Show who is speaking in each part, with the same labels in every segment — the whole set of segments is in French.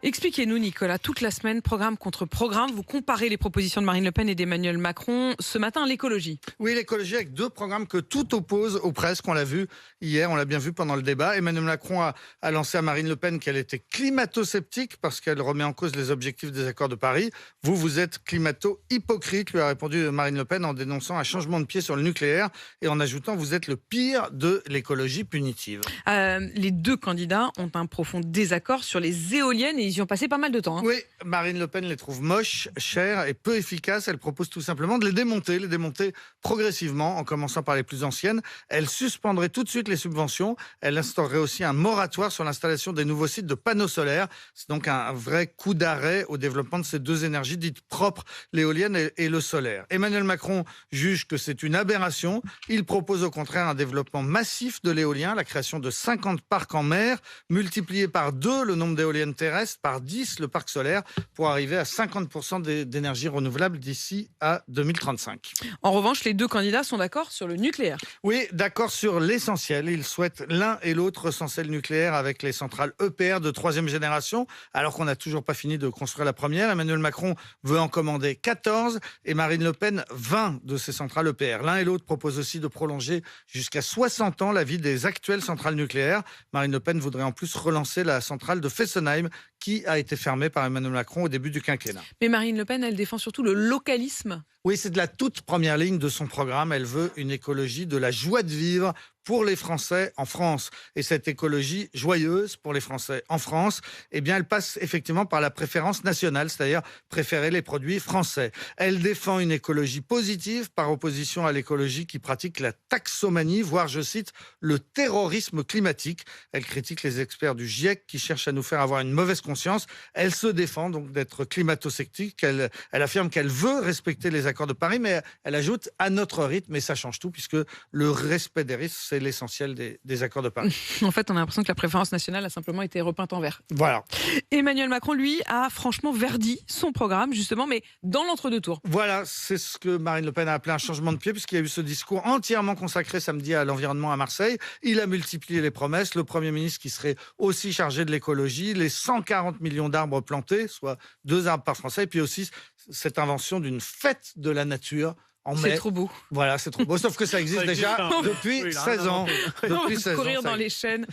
Speaker 1: Expliquez-nous, Nicolas, toute la semaine, programme contre programme, vous comparez les propositions de Marine Le Pen et d'Emmanuel Macron. Ce matin, l'écologie.
Speaker 2: Oui, l'écologie avec deux programmes que tout oppose, ou presque. On l'a vu hier, on l'a bien vu pendant le débat. Emmanuel Macron a lancé à Marine Le Pen qu'elle était climato-sceptique parce qu'elle remet en cause les objectifs des accords de Paris. Vous êtes climato-hypocrite, lui a répondu Marine Le Pen en dénonçant un changement de pied sur le nucléaire et en ajoutant vous êtes le pire de l'écologie punitive.
Speaker 1: Les deux candidats ont un profond désaccord sur les éoliennes et ils y ont passé pas mal de temps.
Speaker 2: Oui, Marine Le Pen les trouve moches, chères et peu efficaces. Elle propose tout simplement de les démonter progressivement, en commençant par les plus anciennes. Elle suspendrait tout de suite les subventions. Elle instaurerait aussi un moratoire sur l'installation des nouveaux sites de panneaux solaires. C'est donc un vrai coup d'arrêt au développement de ces deux énergies dites propres, l'éolienne et le solaire. Emmanuel Macron juge que c'est une aberration. Il propose au contraire un développement massif de l'éolien, la création de 50 parcs en mer, multiplié par 2 le nombre d'éoliennes terrestres, par 10 le parc solaire, pour arriver à 50% d'énergie renouvelable d'ici à 2035.
Speaker 1: En revanche, les deux candidats sont d'accord sur le nucléaire.
Speaker 2: Oui, d'accord sur l'essentiel. Ils souhaitent l'un et l'autre recenser le nucléaire avec les centrales EPR de 3e génération, alors qu'on n'a toujours pas fini de construire la première. Emmanuel Macron veut en commander 14 et Marine Le Pen 20 de ces centrales EPR. L'un et l'autre proposent aussi de prolonger jusqu'à 60 ans la vie des actuelles centrales nucléaires. Marine Le Pen voudrait en plus relancer la centrale de Fessenheim qui a été fermée par Emmanuel Macron au début du quinquennat.
Speaker 1: Mais Marine Le Pen, elle défend surtout le localisme.
Speaker 2: Oui, c'est de la toute première ligne de son programme. Elle veut une écologie de la joie de vivre pour les Français en France. Et cette écologie joyeuse pour les Français en France, eh bien, elle passe effectivement par la préférence nationale, c'est-à-dire préférer les produits français. Elle défend une écologie positive par opposition à l'écologie qui pratique la taxomanie, voire, je cite, le terrorisme climatique. Elle critique les experts du GIEC qui cherchent à nous faire avoir une mauvaise conscience. Elle se défend donc d'être climato-sceptique. Elle affirme qu'elle veut respecter les accords de Paris, mais elle ajoute à notre rythme, et ça change tout, puisque le respect des risques, c'est l'essentiel des accords de Paris.
Speaker 1: En fait, on a l'impression que la préférence nationale a simplement été repeinte en vert.
Speaker 2: Voilà.
Speaker 1: Emmanuel Macron, lui, a franchement verdi son programme, justement, mais dans l'entre-deux tours.
Speaker 2: Voilà, c'est ce que Marine Le Pen a appelé un changement de pied, puisqu'il y a eu ce discours entièrement consacré samedi à l'environnement à Marseille. Il a multiplié les promesses. Le Premier ministre qui serait aussi chargé de l'écologie, les 140 millions d'arbres plantés, soit 2 arbres par Français, et puis aussi cette invention d'une fête de la nature en mai.
Speaker 1: C'est trop beau.
Speaker 2: Voilà, c'est trop beau. Sauf que ça existe déjà depuis 16 ans.
Speaker 1: On va courir dans les chênes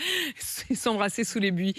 Speaker 1: et s'embrasser sous les buis.